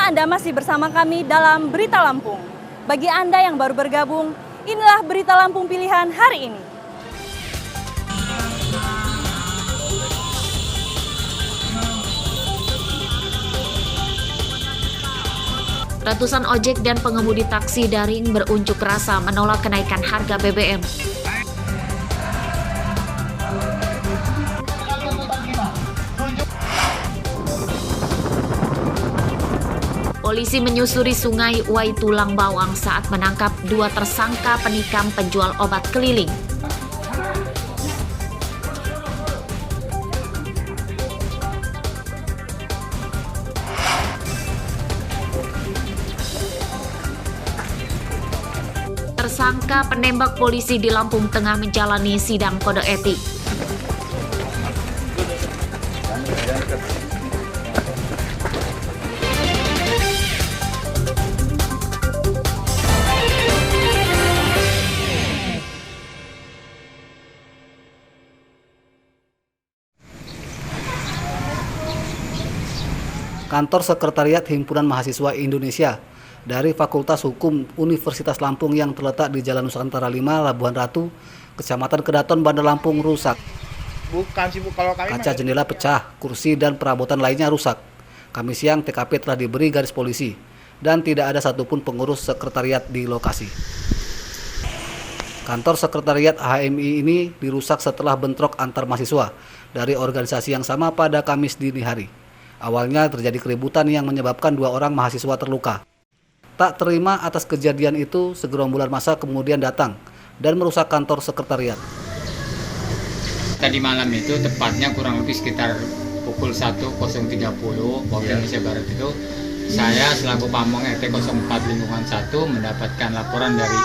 Anda masih bersama kami dalam Berita Lampung. Bagi Anda yang baru bergabung, inilah Berita Lampung pilihan hari ini. Ratusan ojek dan pengemudi taksi daring berunjuk rasa menolak kenaikan harga BBM. Polisi menyusuri Sungai Waitulang Bawang saat menangkap 2 tersangka penikam penjual obat keliling. Tersangka penembak polisi di Lampung tengah menjalani sidang kode etik. Kantor Sekretariat Himpunan Mahasiswa Indonesia dari Fakultas Hukum Universitas Lampung yang terletak di Jalan Nusantara 5, Labuhan Ratu, Kecamatan Kedaton, Bandar Lampung rusak. Kaca jendela pecah, kursi dan perabotan lainnya rusak. Kamis siang TKP telah diberi garis polisi dan tidak ada satupun pengurus sekretariat di lokasi. Kantor Sekretariat HMI ini dirusak setelah bentrok antar mahasiswa dari organisasi yang sama pada Kamis dini hari. Awalnya terjadi keributan yang menyebabkan 2 orang mahasiswa terluka. Tak terima atas kejadian itu, segerombolan massa kemudian datang dan merusak kantor sekretariat. Tadi malam itu tepatnya kurang lebih sekitar pukul 1.030 waktu Indonesia Barat itu, saya selaku Pamong RT 04 Lingkungan 1 mendapatkan laporan dari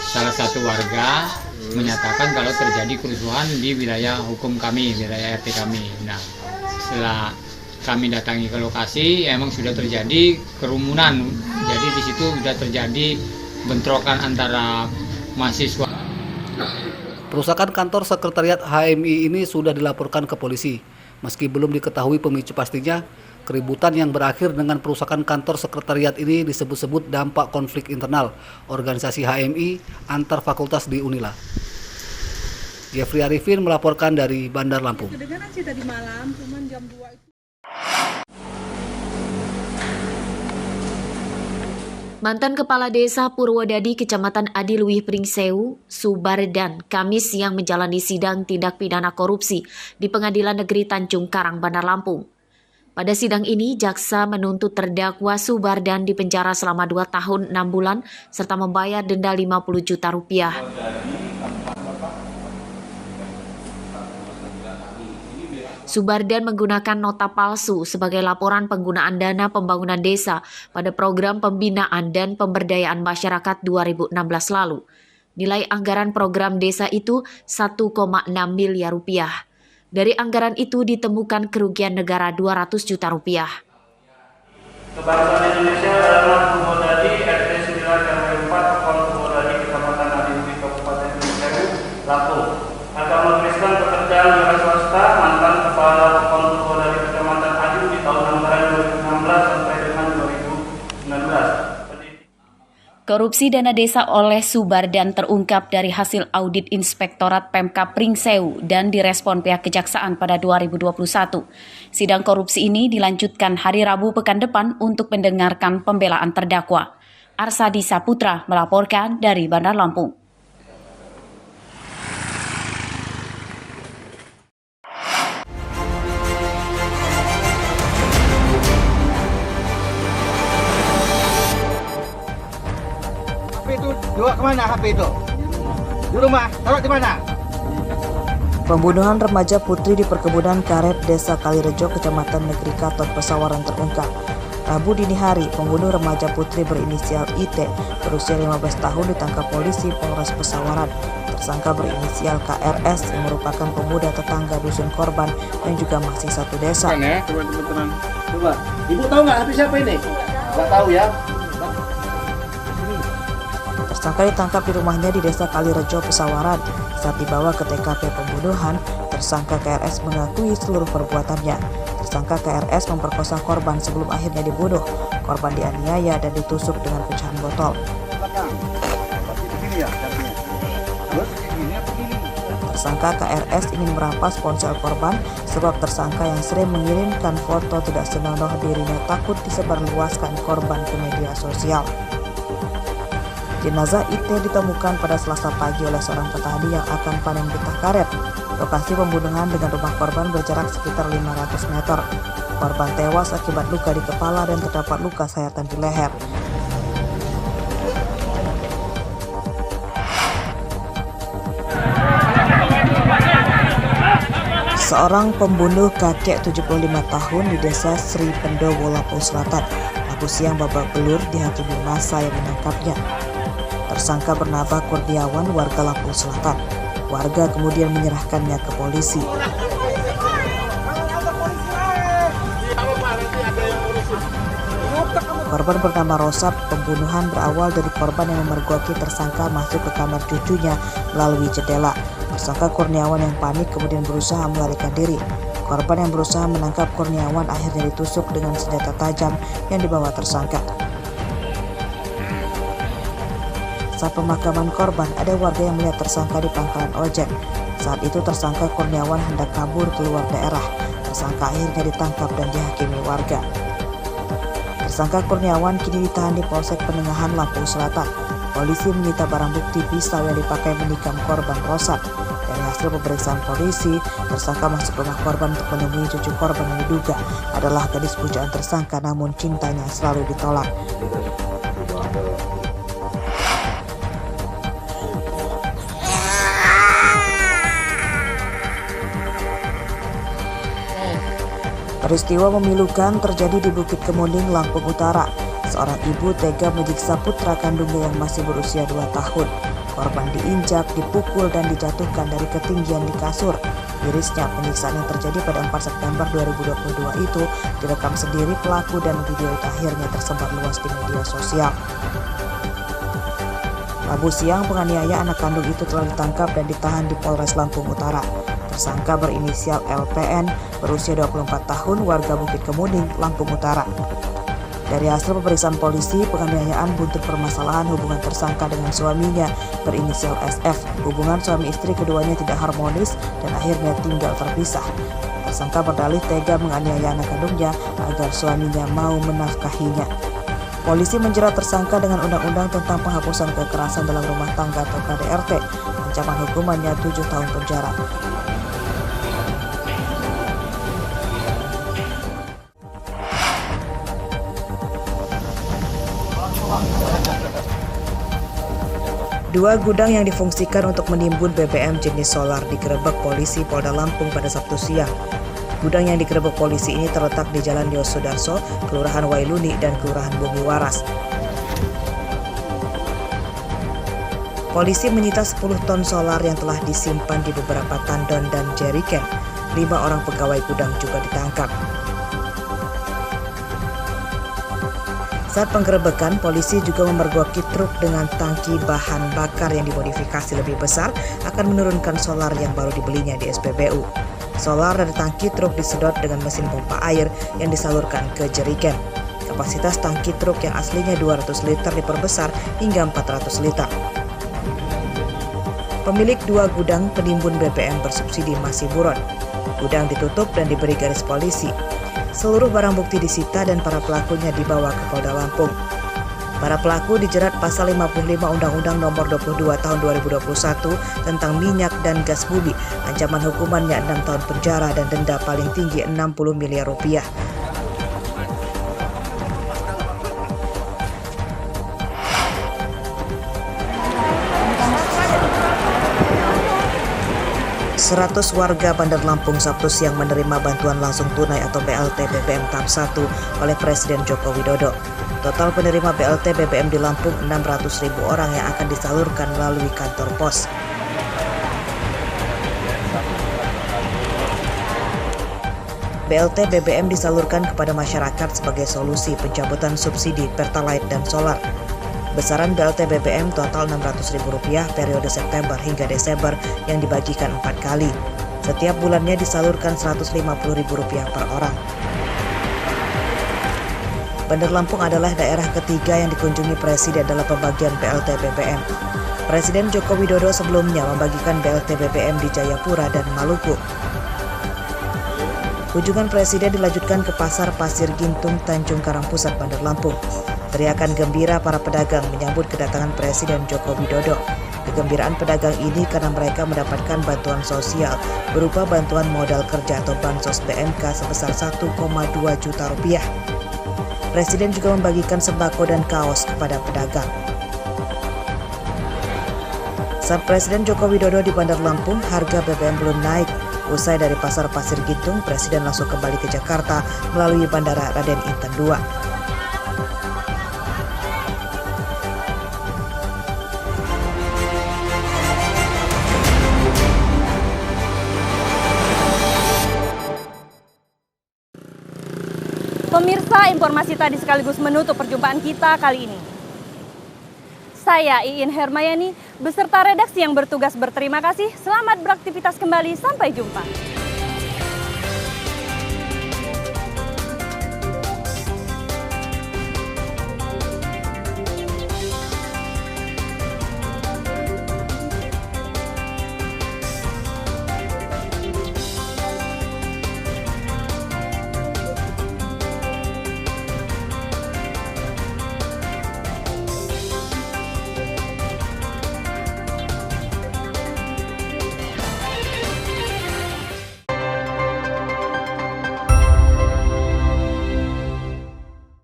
salah satu warga menyatakan kalau terjadi kerusuhan di wilayah hukum kami, wilayah RT kami. Nah, setelah kami datangi ke lokasi, emang sudah terjadi kerumunan. Jadi di situ sudah terjadi bentrokan antara mahasiswa. Perusakan kantor sekretariat HMI ini sudah dilaporkan ke polisi. Meski belum diketahui pemicu pastinya, keributan yang berakhir dengan perusakan kantor sekretariat ini disebut-sebut dampak konflik internal organisasi HMI antar fakultas di Unila. Jeffrey Arifin melaporkan dari Bandar Lampung. Kedengaran sih tadi malam, cuman jam 2 itu. Mantan Kepala Desa Purwodadi, Kecamatan Adilwih Pringsewu, Subardan, Kamis siang menjalani sidang tindak pidana korupsi di Pengadilan Negeri Tanjung Karang, Bandar Lampung. Pada sidang ini, jaksa menuntut terdakwa Subardan dipenjara selama 2 tahun 6 bulan serta membayar denda 50 juta rupiah. Subardan menggunakan nota palsu sebagai laporan penggunaan dana pembangunan desa pada program pembinaan dan pemberdayaan masyarakat 2016 lalu. Nilai anggaran program desa itu 1,6 miliar rupiah. Dari anggaran itu ditemukan kerugian negara 200 juta rupiah. Kebangsaan Indonesia adalah Purwodadi RT 9 RW 4 Pokon Purwodadi Kecamatan Adilwih Kabupaten Pringsewu, Lampung. Agama Kristen, pekerjaan wira swasta, mantan Kepala Pokon Purwodadi Kecamatan Adilwih tahun anggaran 2016 sampai dengan 2019. Korupsi dana desa oleh Subardan terungkap dari hasil audit Inspektorat Pemkab Pringsewu dan direspon pihak Kejaksaan pada 2021. Sidang korupsi ini dilanjutkan hari Rabu pekan depan untuk mendengarkan pembelaan terdakwa. Arsadi Saputra melaporkan dari Bandar Lampung. Itu dibawa kemana HP itu? Di rumah, taruh di mana? Pembunuhan remaja putri di perkebunan karet Desa Kalirejo, Kecamatan Negeri Katon, Pesawaran terungkap. Rabu dini hari, pembunuh remaja putri berinisial IT berusia 15 tahun ditangkap polisi Polres Pesawaran. Tersangka berinisial KRS yang merupakan pemuda tetangga dusun korban yang juga masih satu desa. Coba, ibu tahu nggak HP siapa ini? Nggak tahu ya. Tersangka ditangkap di rumahnya di Desa Kalirejo, Pesawaran. Saat dibawa ke TKP pembunuhan, tersangka KRS mengakui seluruh perbuatannya. Tersangka KRS memperkosa korban sebelum akhirnya dibunuh. Korban dianiaya dan ditusuk dengan pecahan botol. Tersangka KRS ingin merampas ponsel korban sebab tersangka yang sering mengirimkan foto tidak senonoh dirinya takut disebarluaskan korban ke media sosial. Jenazah IT ditemukan pada Selasa pagi oleh seorang petani yang akan panen getah karet. Lokasi pembunuhan dengan rumah korban berjarak sekitar 500 meter. Korban tewas akibat luka di kepala dan terdapat luka sayatan di leher. Seorang pembunuh kakek 75 tahun di desa Sri Pendowo, Lampung Selatan, Rabu siang babak belur dihakimi massa yang menangkapnya. Tersangka bernama Kurniawan, warga Lampung Selatan. Warga kemudian menyerahkannya ke polisi. Korban bernama Rosap. Pembunuhan berawal dari korban yang memergoki tersangka masuk ke kamar cucunya melalui jendela. Tersangka Kurniawan yang panik kemudian berusaha melarikan diri. Korban yang berusaha menangkap Kurniawan akhirnya ditusuk dengan senjata tajam yang dibawa tersangka. Saat pemakaman korban, ada warga yang melihat tersangka di pangkalan ojek. Saat itu tersangka Kurniawan hendak kabur keluar daerah. Tersangka akhirnya ditangkap dan dihakimi warga. Tersangka Kurniawan kini ditahan di Polsek Penengahan, Lampung Selatan. Polisi menyita barang bukti pisau yang dipakai menikam korban Rosat. Dari hasil pemeriksaan polisi, tersangka masuk rumah korban untuk menemui cucu korban yang diduga adalah gadis pujaan tersangka, namun cintanya selalu ditolak. Peristiwa memilukan terjadi di Bukit Kemuning, Lampung Utara. Seorang ibu tega menyiksa putra kandungnya yang masih berusia 2 tahun. Korban diinjak, dipukul, dan dijatuhkan dari ketinggian di kasur. Mirisnya, penyiksaan yang terjadi pada 4 September 2022 itu direkam sendiri pelaku dan video itu akhirnya tersebar luas di media sosial. Rabu siang, penganiaya anak kandung itu telah ditangkap dan ditahan di Polres Lampung Utara. Tersangka berinisial LPN, berusia 24 tahun, warga Bukit Kemuning, Lampung Utara. Dari hasil pemeriksaan polisi, penganiayaan buntut permasalahan hubungan tersangka dengan suaminya berinisial SF. Hubungan suami istri keduanya tidak harmonis dan akhirnya tinggal terpisah. Tersangka berdalih tega menganiaya anak kandungnya agar suaminya mau menafkahinya. Polisi menjerat tersangka dengan Undang-Undang tentang Penghapusan Kekerasan dalam Rumah Tangga atau KDRT. Ancaman hukumannya 7 tahun penjara. Dua gudang yang difungsikan untuk menimbun BBM jenis solar digerebek polisi Polda Lampung pada Sabtu siang. Gudang yang digerebek polisi ini terletak di Jalan Yosudarso, Kelurahan Wailuni, dan Kelurahan Bumi Waras. Polisi menyita 10 ton solar yang telah disimpan di beberapa tandon dan jeriken. 5 orang pegawai gudang juga ditangkap. Saat penggerebekan, polisi juga memergoki truk dengan tangki bahan bakar yang dimodifikasi lebih besar akan menurunkan solar yang baru dibelinya di SPBU. Solar dari tangki truk disedot dengan mesin pompa air yang disalurkan ke jerigen. Kapasitas tangki truk yang aslinya 200 liter diperbesar hingga 400 liter. Pemilik 2 gudang penimbun BBM bersubsidi masih buron. Gudang ditutup dan diberi garis polisi. Seluruh barang bukti disita dan para pelakunya dibawa ke Polda Lampung. Para pelaku dijerat pasal 55 Undang-Undang Nomor 22 Tahun 2021 tentang minyak dan gas bumi. Ancaman hukumannya 6 tahun penjara dan denda paling tinggi 60 miliar rupiah. Seratus warga Bandar Lampung Sabtu siang menerima bantuan langsung tunai atau BLT BBM tahap 1 oleh Presiden Joko Widodo. Total penerima BLT BBM di Lampung 600.000 orang yang akan disalurkan melalui kantor pos. BLT BBM disalurkan kepada masyarakat sebagai solusi pencabutan subsidi Pertalite dan solar. Besaran BLT BBM total Rp600.000 periode September hingga Desember yang dibagikan 4 kali. Setiap bulannya disalurkan Rp150.000 per orang. Bandar Lampung adalah daerah ketiga yang dikunjungi Presiden dalam pembagian BLT BBM. Presiden Joko Widodo sebelumnya membagikan BLT BBM di Jayapura dan Maluku. Kunjungan Presiden dilanjutkan ke Pasar Pasir Gintung, Tanjung Karang Pusat, Bandar Lampung. Teriakan gembira para pedagang menyambut kedatangan Presiden Joko Widodo. Kegembiraan pedagang ini karena mereka mendapatkan bantuan sosial berupa bantuan modal kerja atau bansos PMK sebesar 1,2 juta rupiah. Presiden juga membagikan sembako dan kaos kepada pedagang. Saat Presiden Joko Widodo di Bandar Lampung, harga BBM belum naik. Usai dari Pasar Pasir Gintung, Presiden langsung kembali ke Jakarta melalui Bandara Raden Inten II. Pemirsa, informasi tadi sekaligus menutup perjumpaan kita kali ini. Saya Iin Hermayani beserta redaksi yang bertugas berterima kasih. Selamat beraktivitas kembali, sampai jumpa.